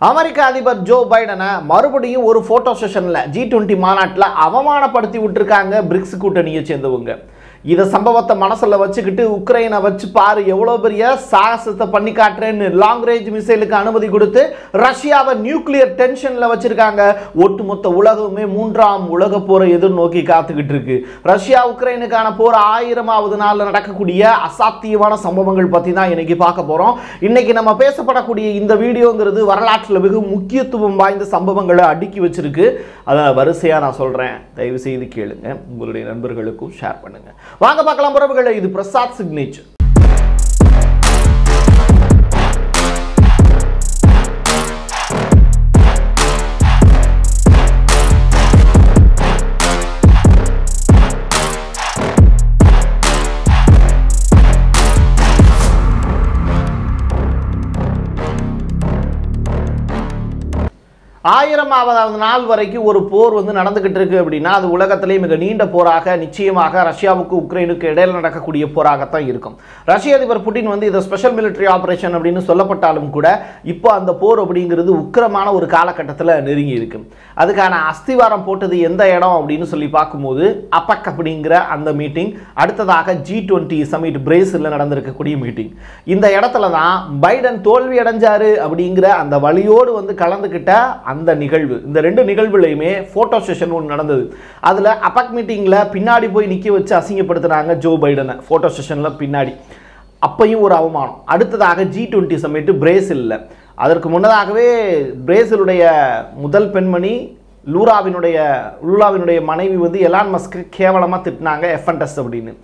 அமெரிக்க அதிபர் ஜோ பைடனை மறுபடியும் ஒரு போட்டோ செஷன்ல G20 மாநாட்டில் அவமானப்படுத்தி விட்டுருக்காங்க பிரிக்ஸ் கூட்டணியை சேர்ந்தவங்க. இதை சம்பவத்தை மனசில் வச்சுக்கிட்டு உக்ரைனை வச்சு பாரு எவ்வளோ பெரிய சாகசத்தை பண்ணி காட்டுறேன்னு லாங் ரேஞ்ச் மிசைலுக்கு அனுமதி கொடுத்து ரஷ்யாவை நியூக்ளியர் டென்ஷனில் வச்சிருக்காங்க. ஒட்டுமொத்த உலகமே 3ஆம் உலக போரை எதிர்நோக்கி காத்துக்கிட்டு இருக்கு. ரஷ்யா உக்ரைனுக்கான போர் 1000வது நாளில் நடக்கக்கூடிய அசாத்தியமான சம்பவங்கள் பற்றி தான் இன்னைக்கு பார்க்க போகிறோம். இன்னைக்கு நம்ம பேசப்படக்கூடிய இந்த வீடியோங்கிறது வரலாற்றில் மிக முக்கியத்துவம் வாய்ந்த சம்பவங்களை அடுக்கி வச்சிருக்கு. அதை வரிசையாக நான் சொல்கிறேன், தயவு செய்து கேளுங்க, உங்களுடைய நண்பர்களுக்கும் ஷேர் பண்ணுங்க. வாங்க பார்க்கலாம் உறவுகளே, இது பிரசாத் சிக்னேச்சர். ஆயிரமாவது நாள் வரைக்கும் ஒரு போர் நடந்துகிட்டு இருக்கு அப்படின்னா அது உலகத்திலேயே மிக நீண்ட போராக நிச்சயமாக ரஷ்யாவுக்கு உக்ரைனுக்கு இடையில் நடக்கக்கூடிய போராகத்தான் இருக்கும். ரஷ்ய அதிபர் புட்டின் இதை ஸ்பெஷல் மிலிட்டரி ஆபரேஷன் அப்படின்னு சொல்லப்பட்டாலும் கூட இப்போ அந்த போர் அப்படிங்கிறது உக்கிரமான ஒரு காலகட்டத்தில் நெருங்கி இருக்கு. அதுக்கான அஸ்திவாரம் போட்டது எந்த இடம் அப்படின்னு சொல்லி பார்க்கும்போது அபெக் அப்படிங்கிற அந்த மீட்டிங், அடுத்ததாக G20 சமிட் பிரேசில் நடந்திருக்கக்கூடிய மீட்டிங். இந்த இடத்துல தான் பைடன் தோல்வி அடைஞ்சாரு அப்படிங்கிற அந்த வழியோடு கலந்துக்கிட்ட அந்த நிகழ்வு. இந்த ரெண்டு நிகழ்வுலையுமே போட்டோ செஷன் ஒன்று நடந்தது. அதில் அபெக் மீட்டிங்கில் பின்னாடி போய் நிற்க வச்சு அசிங்கப்படுத்துனாங்க ஜோ பைடனை போட்டோ செஷனில் பின்னாடி. அப்பையும் ஒரு அவமானம். அடுத்ததாக G20 சமிட் பிரேசிலில். அதற்கு முன்னதாகவே பிரேசிலுடைய முதல் பெண்மணி லூலாவினுடைய மனைவி எலான் மஸ்க் கேவலமாக திட்டினாங்க எஃப்என்டஸ் அப்படின்னு.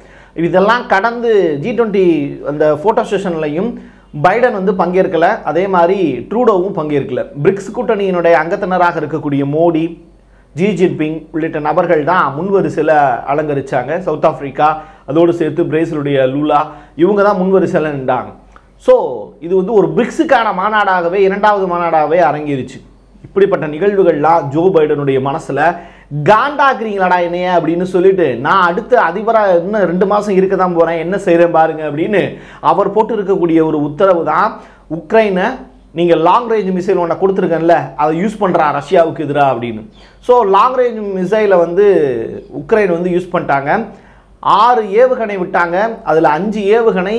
இதெல்லாம் கடந்து G20 அந்த போட்டோ செஷன்லையும் பைடன் பங்கேற்கல, அதே மாதிரி ட்ரூடோவும் பங்கேற்கல. பிரிக்ஸ் கூட்டணியினுடைய அங்கத்தினராக இருக்கக்கூடிய மோடி, ஜி ஜின்பிங் உள்ளிட்ட நபர்கள் தான் முன்வரிசையில் அலங்கரிச்சாங்க. சவுத் ஆப்பிரிக்கா, அதோடு சேர்த்து பிரேசிலுடைய லூலா, இவங்க தான் முன்வரிசையில் நின்றாங்க. ஸோ இது ஒரு பிரிக்ஸுக்கான மாநாடாகவே, இரண்டாவது மாநாடாகவே அரங்கேறிச்சு. இப்படிப்பட்ட நிகழ்வுகள்லாம் ஜோ பைடனுடைய மனசில் காண்டாக்குறீங்களாடா என்னைய அப்படின்னு சொல்லிட்டு, நான் அடுத்த அதிபராக இன்னும் 2 மாதம் இருக்க தான் போகிறேன், என்ன செய்கிறேன் பாருங்க அப்படின்னு அவர் போட்டு இருக்கக்கூடிய ஒரு உத்தரவு தான் உக்ரைனை நீங்கள் லாங் ரேஞ்ச் மிசைல் ஒன்று கொடுத்துருக்கேன்ல அதை யூஸ் பண்ணுறா ரஷ்யாவுக்கு எதிராக அப்படின்னு. ஸோ லாங் ரேஞ்ச் மிசைலை உக்ரைன் யூஸ் பண்ணிட்டாங்க. 6 ஏவுகணை விட்டாங்க. அதில் 5 ஏவுகணை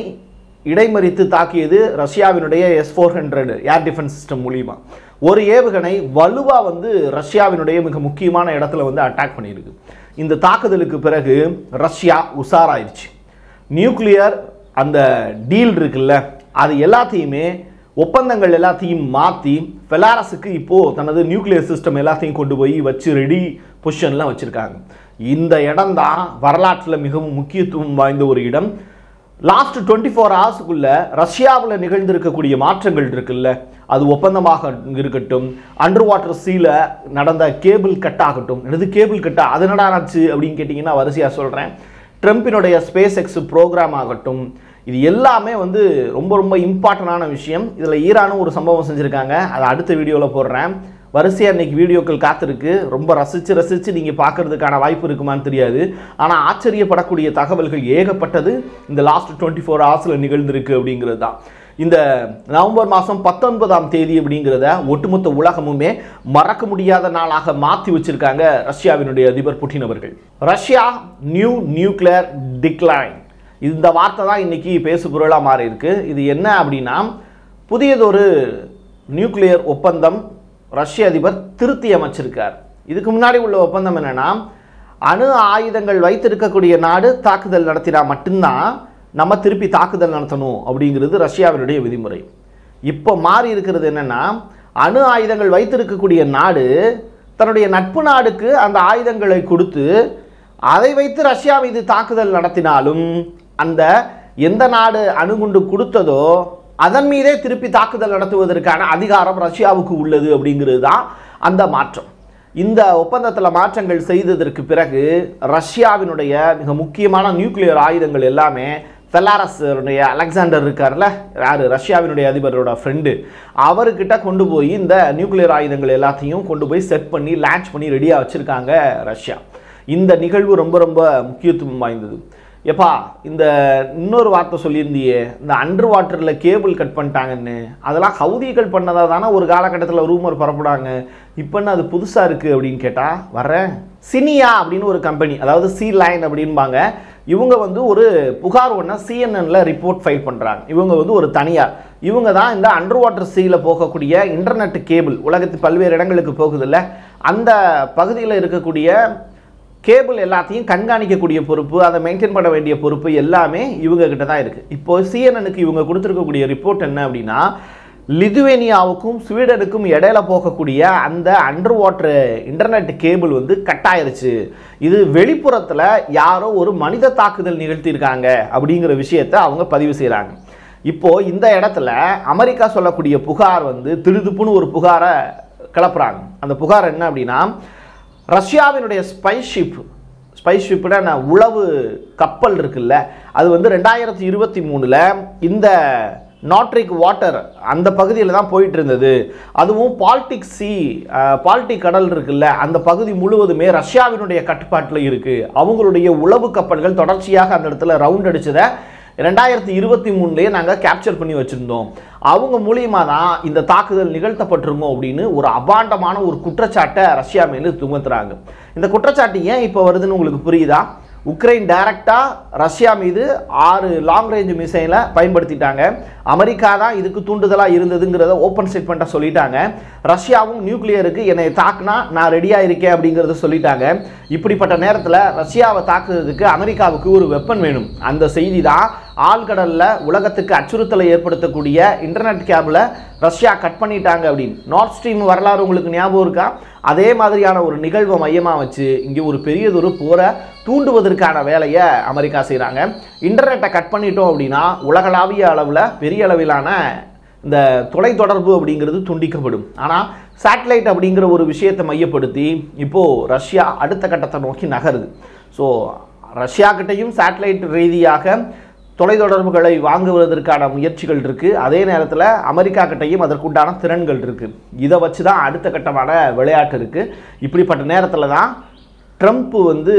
இடைமறித்து தாக்கியது ரஷ்யாவினுடைய S-400 ஏர் டிஃபென்ஸ் சிஸ்டம் மூலிமா. ஒரு ஏவுகணை வலுவாக ரஷ்யாவினுடைய மிக முக்கியமான இடத்துல அட்டாக் பண்ணியிருக்கு. இந்த தாக்குதலுக்கு பிறகு ரஷ்யா உஷாராயிருச்சு. நியூக்ளியர் அந்த டீல் இருக்குல்ல, அது எல்லாத்தையுமே ஒப்பந்தங்கள் எல்லாத்தையும் மாற்றி பெலாரஸுக்கு இப்போது தனது நியூக்ளியர் சிஸ்டம் எல்லாத்தையும் கொண்டு போய் வச்சு ரெடி பொசிஷன்லாம் வச்சுருக்காங்க. இந்த இடம் தான் வரலாற்றில் மிகவும் முக்கியத்துவம் வாய்ந்த ஒரு இடம். லாஸ்ட் 24 ஹவர்ஸுக்குள்ள ரஷ்யாவில் நிகழ்ந்திருக்கக்கூடிய மாற்றங்கள் இருக்குல்ல, அது ஒப்பந்தமாக இருக்கட்டும், அண்டர் வாட்டர் சீல நடந்த கேபிள் கட் ஆகட்டும். எனது கேபிள் கட்டா அது நடாச்சு அப்படின்னு கேட்டிங்கன்னா வரிசையாக சொல்கிறேன். ட்ரம்பினுடைய ஸ்பேஸ் எக்ஸ் ப்ரோக்ராம் ஆகட்டும், இது எல்லாமே ரொம்ப ரொம்ப இம்பார்ட்டண்டான விஷயம். இதில் ஈரானும் ஒரு சம்பவம் செஞ்சுருக்காங்க, அதை அடுத்த வீடியோவில் போடுறேன். வரிசையாக இன்றைக்கி வீடியோக்கள் காத்திருக்கு. ரொம்ப ரசித்து நீங்கள் பார்க்குறதுக்கான வாய்ப்பு இருக்குமான்னு தெரியாது. ஆனால் ஆச்சரியப்படக்கூடிய தகவல்கள் ஏகப்பட்டது இந்த லாஸ்ட் 24 ஹவர்ஸில் நிகழ்ந்திருக்கு அப்படிங்கிறது தான். இந்த நவம்பர் மாதம் 19ஆம் தேதி அப்படிங்கிறத ஒட்டுமொத்த உலகமுமே மறக்க முடியாத நாளாக மாற்றி வச்சிருக்காங்க ரஷ்யாவினுடைய அதிபர் புட்டின் அவர்கள். ரஷ்யா நியூக்ளியர் டிக்ளைன், இந்த வார்த்தை தான் இன்னைக்கு பேசு பொருளாக மாறி இருக்கு. இது என்ன அப்படின்னா, புதியதொரு நியூக்ளியர் ஒப்பந்தம் ரஷ்ய அதிபர் திருத்தி அமைச்சிருக்கார். இதுக்கு முன்னாடி உள்ள ஒப்பந்தம் என்னன்னா, அணு ஆயுதங்கள் வைத்திருக்கக்கூடிய நாடு தாக்குதல் நடத்தினா மட்டும்தான் நம்ம திருப்பி தாக்குதல் நடத்தணும் அப்படிங்கிறது ரஷ்யாவினுடைய விதிமுறை. இப்போ மாறி இருக்கிறது என்னன்னா, அணு ஆயுதங்கள் வைத்திருக்கக்கூடிய நாடு தன்னுடைய நட்பு நாடுக்கு அந்த ஆயுதங்களை கொடுத்து அதை வைத்து ரஷ்யா மீது தாக்குதல் நடத்தினாலும் அந்த எந்த நாடு அணுகுண்டு கொடுத்ததோ அதன் மீதே திருப்பி தாக்குதல் நடத்துவதற்கான அதிகாரம் ரஷ்யாவுக்கு உள்ளது அப்படிங்கிறது தான் அந்த மாற்றம். இந்த ஒப்பந்தத்தில் மாற்றங்கள் செய்ததற்கு பிறகு ரஷ்யாவினுடைய மிக முக்கியமான நியூக்ளியர் ஆயுதங்கள் எல்லாமே பெலாரஸுடைய அலெக்சாண்டர் இருக்கார்ல, யார் ரஷ்யாவினுடைய அதிபரோட ஃப்ரெண்டு, அவர்கிட்ட கொண்டு போய் இந்த நியூக்ளியர் ஆயுதங்கள் எல்லாத்தையும் கொண்டு போய் செட் பண்ணி லான்ச் பண்ணி ரெடியாக வச்சுருக்காங்க ரஷ்யா. இந்த நிகழ்வு ரொம்ப ரொம்ப முக்கியத்துவம் வாய்ந்தது. எப்பா இந்த இன்னொரு வார்த்தை சொல்லியிருந்தியே, இந்த அண்டர் வாட்டரில் கேபிள் கட் பண்ணிட்டாங்கன்னு, அதெல்லாம் ஹவுதிகள் பண்ணதாக தானே ஒரு காலகட்டத்தில் ரூமர் பரப்புடாங்க, இப்போன்னு அது புதுசாக இருக்குது அப்படின்னு கேட்டால் வர்றேன். சினியா அப்படின்னு ஒரு கம்பெனி, அதாவது சி லைன் அப்படின்பாங்க, இவங்க வந்து ஒரு புகார் ஒன்று சிஎன்என்ல ரிப்போர்ட் ஃபைல் பண்ணுறாங்க. இவங்க வந்து ஒரு தனியார், இவங்க தான் இந்த அண்டர் வாட்டர் சீல போகக்கூடிய இன்டர்நெட் கேபிள் உலகத்து பல்வேறு இடங்களுக்கு போகுதில்ல, அந்த பகுதியில் இருக்கக்கூடிய கேபிள் எல்லாத்தையும் கண்காணிக்கக்கூடிய பொறுப்பு, அதை மெயின்டைன் பண்ண வேண்டிய பொறுப்பு எல்லாமே இவங்க கிட்ட தான் இருக்குது. இப்போ சிஎன்எனுக்கு இவங்க கொடுத்துருக்கக்கூடிய ரிப்போர்ட் என்ன அப்படின்னா, லிதுவேனியாவுக்கும் ஸ்வீடனுக்கும் இடையில போகக்கூடிய அந்த அண்டர் வாட்டர் இன்டர்நெட் கேபிள் வந்து கட் ஆயிருச்சு, இது வெளிப்புறத்தில் யாரோ ஒரு மனித தாக்குதல் நிகழ்த்தியிருக்காங்க அப்படிங்கிற விஷயத்தை அவங்க பதிவு செய்கிறாங்க. இப்போ இந்த இடத்துல அமெரிக்கா சொல்லக்கூடிய புகார் வந்து திடுதுப்புன்னு ஒரு புகாரை கிளப்புறாங்க. அந்த புகார் என்ன அப்படின்னா, ரஷ்யாவினுடைய ஸ்பைஸ்ஷிப்னா உளவு கப்பல் இருக்குல்ல, அது வந்து 2023 இந்த நார்டிக் வாட்டர் அந்த பகுதியில் தான் போயிட்டு இருந்தது. அதுவும் பால்டிக் கடல் இருக்குல்ல, அந்த பகுதி முழுவதுமே ரஷ்யாவினுடைய கட்டுப்பாட்டில் இருக்குது. அவங்களுடைய உளவு கப்பல்கள் தொடர்ச்சியாக அந்த இடத்துல ரவுண்ட் அடிச்சதை 2023 நாங்கள் கேப்சர் பண்ணி வச்சுருந்தோம். அவங்க மூலியமாக தான் இந்த தாக்குதல் நிகழ்த்தப்பட்டிருமோ அப்படின்னு ஒரு அபாண்டமான ஒரு குற்றச்சாட்டை ரஷ்யா மேலே துமத்துறாங்க. இந்த குற்றச்சாட்டு ஏன் இப்போ வருதுன்னு உங்களுக்கு புரியுதா? உக்ரைன் டைரக்டாக ரஷ்யா மீது 6 லாங் ரேஞ்ச் மிசைலை பயன்படுத்திட்டாங்க. அமெரிக்கா தான் இதுக்கு தூண்டுதலாக இருந்ததுங்கிறத ஓப்பன் ஸ்டேட்மெண்ட்டாக சொல்லிட்டாங்க. ரஷ்யாவும் நியூக்ளியருக்கு என்னை தாக்குனா நான் ரெடியாக இருக்கேன் அப்படிங்கிறத சொல்லிட்டாங்க. இப்படிப்பட்ட நேரத்தில் ரஷ்யாவை தாக்குறதுக்கு அமெரிக்காவுக்கு ஒரு வெப்பன் வேணும். அந்த செய்தி தான் ஆழ்கடலில் உலகத்துக்கு அச்சுறுத்தலை ஏற்படுத்தக்கூடிய இன்டர்நெட் கேபிளை ரஷ்யா கட் பண்ணிட்டாங்க அப்படின்னு. நார்த் ஸ்ட்ரீம் வரலாறு உங்களுக்கு ஞாபகம் இருக்கா? அதே மாதிரியான ஒரு நிகழ்வை மையமாக வச்சு இங்கே ஒரு பெரியதொரு போரை தூண்டுவதற்கான வேலையை அமெரிக்கா செய்கிறாங்க. இன்டர்நெட்டை கட் பண்ணிட்டோம் அப்படின்னா உலகளாவிய அளவில் பெரிய அளவிலான இந்த தொலைத்தொடர்பு அப்படிங்கிறது துண்டிக்கப்படும். ஆனால் சேட்டலைட் அப்படிங்கிற ஒரு விஷயத்தை மையப்படுத்தி இப்போது ரஷ்யா அடுத்த கட்டத்தை நோக்கி நகருது. ஸோ ரஷ்யா கிட்டையும் சேட்டலைட் ரீதியாக தொலைத்தொடர்புகளை வாங்குவதற்கான முயற்சிகள் இருக்குது. அதே நேரத்தில் அமெரிக்கா கிட்டையும் அதற்குண்டான திறன்கள் இருக்குது. இதை வச்சு தான் அடுத்த கட்டமான விளையாட்டு இருக்குது. இப்படிப்பட்ட நேரத்தில் தான் ட்ரம்ப் வந்து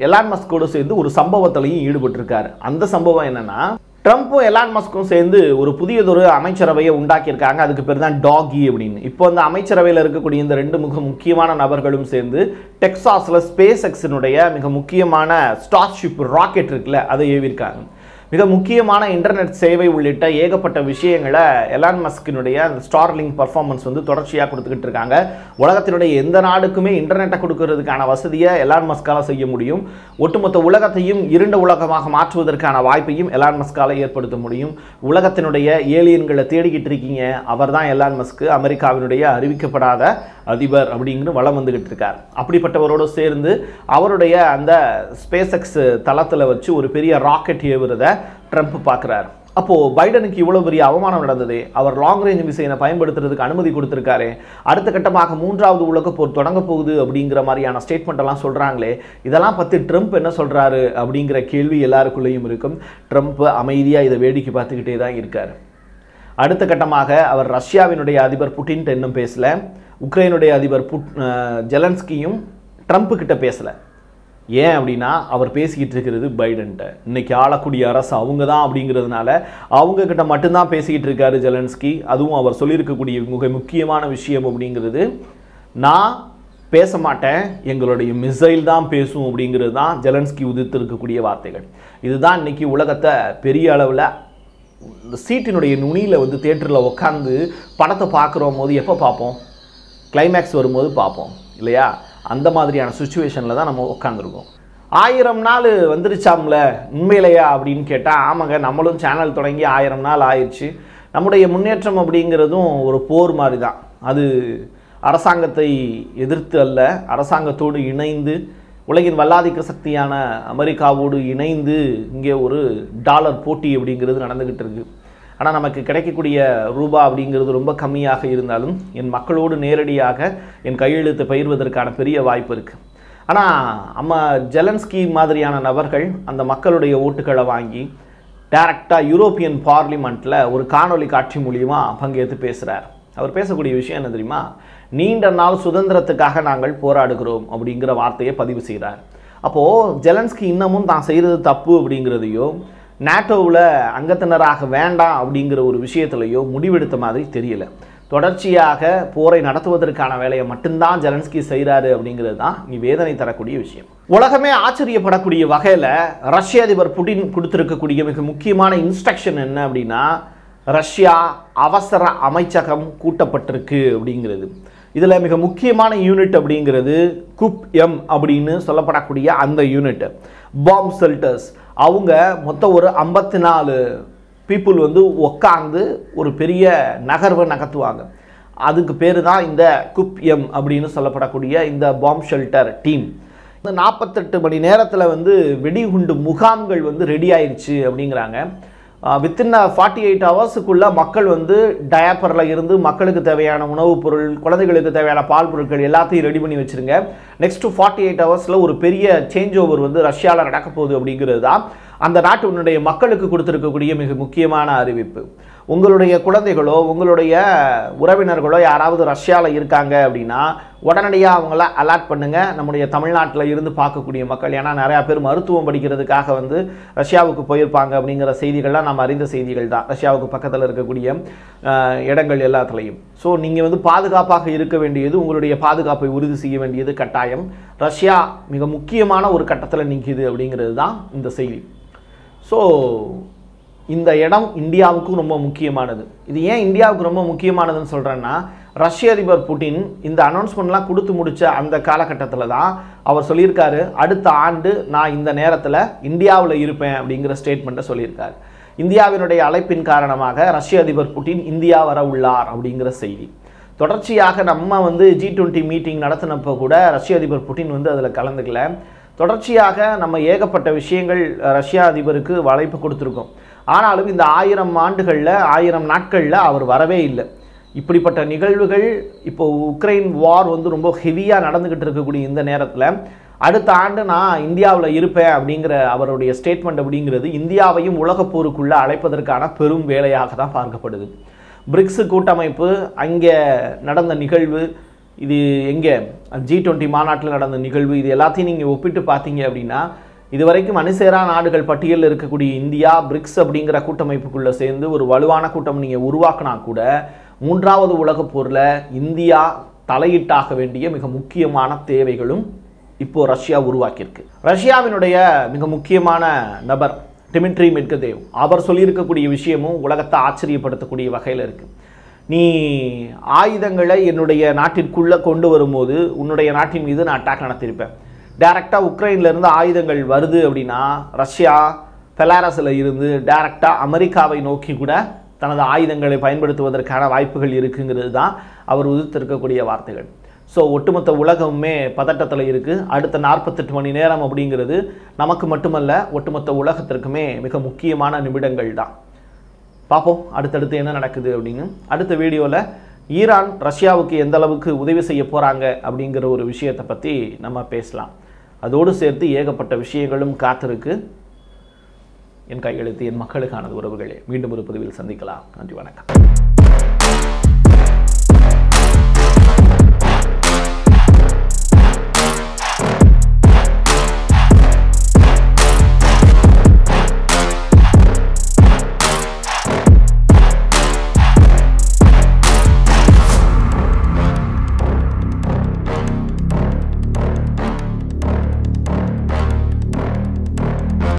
எலான் மஸ்கோடு சேர்ந்து ஒரு சம்பவத்திலையும் ஈடுபட்டிருக்காரு. அந்த சம்பவம் என்னன்னா, ட்ரம்ப்பும் எலான் மஸ்க்கும் சேர்ந்து ஒரு புதியதொரு அமைச்சரவையை உண்டாக்கியிருக்காங்க. அதுக்கு பேர் தான் டாகி அப்படின்னு. இப்போ அந்த அமைச்சரவையில் இருக்கக்கூடிய இந்த 2 மிக முக்கியமான நபர்களும் சேர்ந்து டெக்சாஸில் ஸ்பேஸ் எக்ஸினுடைய மிக முக்கியமான ஸ்டார்ஷிப் ராக்கெட் இருக்குல்ல, அதை ஏவிருக்காங்க. மிக முக்கியமான இன்டர்நெட் சேவை உள்ளிட்ட ஏகப்பட்ட விஷயங்களை எலான் மஸ்கினுடைய அந்த ஸ்டார்லிங்க் பர்ஃபார்மன்ஸ் வந்து தொடர்ச்சியாக கொடுத்துக்கிட்டு இருக்காங்க. உலகத்தினுடைய எந்த நாடுக்குமே இன்டர்நெட்டை கொடுக்கறதுக்கான வசதியை எலான் மஸ்கால் செய்ய முடியும். ஒட்டுமொத்த உலகத்தையும் இருண்ட உலகமாக மாற்றுவதற்கான வாய்ப்பையும் எலான் மஸ்கால் ஏற்படுத்த முடியும். உலகத்தினுடைய ஏலியன்களை தேடிக்கிட்டு இருக்கீங்க, அவர் தான் எலான் மஸ்க், அமெரிக்காவினுடைய அறிவிக்கப்படாத அதிபர் அப்படிங்கிற வளம் வந்துகிட்டு இருக்கார். அப்படிப்பட்டவரோடு சேர்ந்து அவருடைய அந்த ஸ்பேஸ் எக்ஸ் தளத்தில் வச்சு ஒரு பெரிய ராக்கெட் ஏவுறத ட்ரம்ப் பார்க்குறாரு. அப்போது பைடனுக்கு இவ்வளோ பெரிய அவமானம் நடந்தது, அவர் லாங் ரேஞ்ச் மிசைலை பயன்படுத்துறதுக்கு அனுமதி கொடுத்துருக்காரு, அடுத்த கட்டமாக 3வது உலகப் போர் தொடங்க போகுது அப்படிங்கிற மாதிரியான ஸ்டேட்மெண்ட் எல்லாம் சொல்கிறாங்களே, இதெல்லாம் பற்றி ட்ரம்ப் என்ன சொல்கிறாரு அப்படிங்கிற கேள்வி எல்லாருக்குள்ளேயும் இருக்கும். ட்ரம்ப் அமைதியாக இதை வேடிக்கை பார்த்துக்கிட்டே தான் இருக்கார். அடுத்த கட்டமாக அவர் ரஷ்யாவினுடைய அதிபர் புட்டின்ட்ட இன்னும் பேசலை, உக்ரைனுடைய அதிபர் ஜெலன்ஸ்கியும் ட்ரம்ப் கிட்ட பேசலை. ஏன் அப்படின்னா அவர் பேசிக்கிட்டு இருக்கிறது பைடன்ட்ட. இன்னைக்கு ஆளக்கூடிய அரசு அவங்க தான் அப்படிங்கிறதுனால அவங்க கிட்ட மட்டும்தான் பேசிக்கிட்டு இருக்காரு ஜெலன்ஸ்கி. அதுவும் அவர் சொல்லியிருக்கக்கூடிய மிக முக்கியமான விஷயம் அப்படிங்கிறது, நான் பேச மாட்டேன், எங்களுடைய மிசைல் தான் பேசும் அப்படிங்கிறது தான் ஜெலன்ஸ்கி உதிர்த்து இருக்கக்கூடிய வார்த்தைகள். இதுதான் இன்னைக்கு உலகத்தை பெரிய அளவில் இந்த சீட்டினுடைய நுனியில் வந்து தியேட்டரில் உட்காந்து படத்தை பார்க்குறோம் போது எப்போ பார்ப்போம்? கிளைமேக்ஸ் வரும்போது பார்ப்போம் இல்லையா? அந்த மாதிரியான சுச்சுவேஷனில் தான் நம்ம உட்காந்துருக்கோம். 1000 நாள் வந்துருச்சாம்ல உண்மையிலையா அப்படின்னு கேட்டால், ஆமாங்க, நம்மளும் சேனல் தொடங்கி 1000 நாள் ஆயிடுச்சு. நம்முடைய முன்னேற்றம் அப்படிங்கிறதும் ஒரு போர் மாதிரி தான். அது அரசாங்கத்தை எதிர்த்து அல்ல, அரசாங்கத்தோடு இணைந்து உலகின் வல்லாதிக்க சக்தியான அமெரிக்காவோடு இணைந்து இங்கே ஒரு டாலர் போட்டி அப்படிங்கிறது நடந்துக்கிட்டு இருக்குது. ஆனால் நமக்கு கிடைக்கக்கூடிய ரூபா அப்படிங்கிறது ரொம்ப கம்மியாக இருந்தாலும் என் மக்களோடு நேரடியாக என் கையெழுத்து பயிர்வதற்கான பெரிய வாய்ப்பு இருக்குது. ஆனால் ஜெலன்ஸ்கி மாதிரியான நபர்கள் அந்த மக்களுடைய ஓட்டுகளை வாங்கி டைரக்டாக யூரோப்பியன் பார்லிமெண்ட்டில் ஒரு காணொலி காட்சி மூலியமாக பங்கேற்று பேசுகிறார். அவர் பேசக்கூடிய விஷயம் என்ன தெரியுமா? நீண்ட நாள் சுதந்திரத்துக்காக நாங்கள் போராடுகிறோம் அப்படிங்கிற வார்த்தையை பதிவு செய்கிறார். அப்போது ஜெலன்ஸ்கி இன்னமும் தான் செய்கிறது தப்பு அப்படிங்கிறதையோ நேட்டோவில் அங்கத்தினராக வேண்டாம் அப்படிங்கிற ஒரு விஷயத்துலையோ முடிவெடுத்த மாதிரி தெரியல. தொடர்ச்சியாக போரை நடத்துவதற்கான வேலையை மட்டும்தான் ஜெலன்ஸ்கி செய்கிறாரு அப்படிங்கிறது தான் நீ வேதனை தரக்கூடிய விஷயம். உலகமே ஆச்சரியப்படக்கூடிய வகையில் ரஷ்ய அதிபர் புடின் கொடுத்துருக்கக்கூடிய மிக முக்கியமான இன்ஸ்ட்ரக்ஷன் என்ன அப்படின்னா, ரஷ்யா அவசர அமைச்சகம் கூட்டப்பட்டிருக்கு அப்படிங்கிறது. இதில் மிக முக்கியமான யூனிட் அப்படிங்கிறது குப் எம் அப்படின்னு சொல்லப்படக்கூடிய அந்த யூனிட் பாம் ஷெல்டர்ஸ். அவங்க மொத்தம் ஒரு 54 பீப்புள் வந்து உட்காந்து ஒரு பெரிய நகர்வை நகர்த்துவாங்க. அதுக்கு பேர் தான் இந்த குப் எம் அப்படின்னு சொல்லப்படக்கூடிய இந்த பாம் ஷெல்டர் டீம். இந்த 48 மணி நேரத்தில் வந்து வெடிகுண்டு முகாம்கள் வந்து ரெடி ஆயிடுச்சு அப்படிங்கிறாங்க. வித்தின் 48 ஹவர்ஸுக்குள்ளே மக்கள் வந்து டயப்பரில் இருந்து மக்களுக்கு தேவையான உணவுப் பொருள், குழந்தைகளுக்கு தேவையான பால் பொருட்கள் எல்லாத்தையும் ரெடி பண்ணி வச்சுருங்க. நெக்ஸ்ட்டு 48 ஹவர்ஸில் ஒரு பெரிய சேஞ்ச் ஓவர் வந்து ரஷ்யாவில் நடக்க போகுது அப்படிங்கிறது தான் அந்த நாட்டினுடைய மக்களுக்கு கொடுத்துருக்கக்கூடிய மிக முக்கியமான அறிவிப்பு. உங்களுடைய குழந்தைகளோ உங்களுடைய உறவினர்களோ யாராவது ரஷ்யாவில் இருக்காங்க அப்படின்னா உடனடியாக அவங்கள அலர்ட் பண்ணுங்கள். நம்முடைய தமிழ்நாட்டில் இருந்து பார்க்கக்கூடிய மக்கள், ஏன்னா நிறையா பேர் மருத்துவம் படிக்கிறதுக்காக வந்து ரஷ்யாவுக்கு போயிருப்பாங்க அப்படிங்கிற செய்திகள்லாம் நம்ம அறிந்த செய்திகள் தான், ரஷ்யாவுக்கு பக்கத்தில் இருக்கக்கூடிய இடங்கள் எல்லாத்துலேயும். ஸோ நீங்கள் வந்து பாதுகாப்பாக இருக்க வேண்டியது, உங்களுடைய பாதுகாப்பை உறுதி செய்ய வேண்டியது கட்டாயம். ரஷ்யா மிக முக்கியமான ஒரு கட்டத்தில் நிற்கிது அப்படிங்கிறது தான் இந்த செய்தி. ஸோ இந்த இடம் இந்தியாவுக்கும் ரொம்ப முக்கியமானது. இது ஏன் இந்தியாவுக்கு ரொம்ப முக்கியமானதுன்னு சொல்கிறேன்னா, ரஷ்ய அதிபர் புட்டின் இந்த அனௌன்ஸ்மெண்ட்லாம் கொடுத்து முடித்த அந்த காலகட்டத்தில் தான் அவர் சொல்லியிருக்காரு, அடுத்த ஆண்டு நான் இந்த நேரத்தில் இந்தியாவில் இருப்பேன் அப்படிங்கிற ஸ்டேட்மெண்ட்டை சொல்லியிருக்காரு. இந்தியாவினுடைய அழைப்பின் காரணமாக ரஷ்ய அதிபர் புட்டின் இந்தியா வர உள்ளார் அப்படிங்கிற செய்தி. தொடர்ச்சியாக நம்ம வந்து G20 மீட்டிங் நடத்தினப்போ கூட ரஷ்ய அதிபர் புட்டின் வந்து அதில் கலந்துக்கல. தொடர்ச்சியாக நம்ம ஏகப்பட்ட விஷயங்கள் ரஷ்யா அதிபருக்கு அழைப்பு கொடுத்துருக்கோம். ஆனாலும் இந்த 1000 ஆண்டுகளில் 1000 நாட்களில் அவர் வரவே இல்லை. இப்படிப்பட்ட நிகழ்வுகள் இப்போ உக்ரைன் வார் வந்து ரொம்ப ஹெவியாக நடந்துக்கிட்டு இருக்கக்கூடிய இந்த நேரத்தில் அடுத்த ஆண்டு நான் இந்தியாவில் இருப்பேன் அப்படிங்கிற அவருடைய ஸ்டேட்மெண்ட் அப்படிங்கிறது இந்தியாவையும் உலகப்போருக்குள்ளே அழைப்பதற்கான பெரும் வேலையாக தான் பார்க்கப்படுது. பிரிக்ஸ் கூட்டமைப்பு அங்கே நடந்த நிகழ்வு, இது எங்கே G20 மாநாட்டில் நடந்த நிகழ்வு, இது எல்லாத்தையும் நீங்கள் ஒப்பிட்டு பார்த்தீங்க அப்படின்னா இதுவரைக்கும் அணிசேரா நாடுகள் பட்டியலில் இருக்கக்கூடிய இந்தியா பிரிக்ஸ் அப்படிங்கிற கூட்டமைப்புக்குள்ளே சேர்ந்து ஒரு வலுவான கூட்டம் நீங்கள் உருவாக்கினா கூட 3வது உலகப் போரில் இந்தியா தலையிட்டாக வேண்டிய மிக முக்கியமான தேவைகளும் இப்போ ரஷ்யா உருவாக்கியிருக்கு. ரஷ்யாவினுடைய மிக முக்கியமான நபர் டிமிட்ரி மெட்வெதேவ் அவர் சொல்லியிருக்கக்கூடிய விஷயமும் உலகத்தை ஆச்சரியப்படுத்தக்கூடிய வகையில் இருக்குது. நீ ஆயுதங்களை என்னுடைய நாட்டிற்குள்ளே கொண்டு வரும்போது உன்னுடைய நாட்டின் மீது நான் அட்டாக் நடத்தியிருப்பேன். டைரெக்டாக உக்ரைன்லேருந்து ஆயுதங்கள் வருது அப்படின்னா ரஷ்யா பெலாரஸில் இருந்து டைரெக்டாக அமெரிக்காவை நோக்கி கூட தனது ஆயுதங்களை பயன்படுத்துவதற்கான வாய்ப்புகள் இருக்குங்கிறது தான் அவர் உதிர்த்திருக்கக்கூடிய வார்த்தைகள். ஸோ ஒட்டுமொத்த உலகமுமே பதட்டத்தில் இருக்குது. அடுத்த 48 மணி நேரம் அப்படிங்கிறது நமக்கு மட்டுமல்ல ஒட்டுமொத்த உலகத்திற்குமே மிக முக்கியமான நிமிடங்கள் தான். பார்ப்போம் அடுத்தடுத்து என்ன நடக்குது அப்படின்னு. அடுத்த வீடியோவில் ஈரான் ரஷ்யாவுக்கு எந்த அளவுக்கு உதவி செய்ய போகிறாங்க அப்படிங்கிற ஒரு விஷயத்தை பற்றி நம்ம பேசலாம். அதோடு சேர்த்து ஏகப்பட்ட விஷயங்களும் காத்திருக்கு. என் கையெழுத்து என் மக்களுக்கானது உறவுகளே. மீண்டும் ஒரு பதிவில் சந்திக்கலாம். நன்றி, வணக்கம்.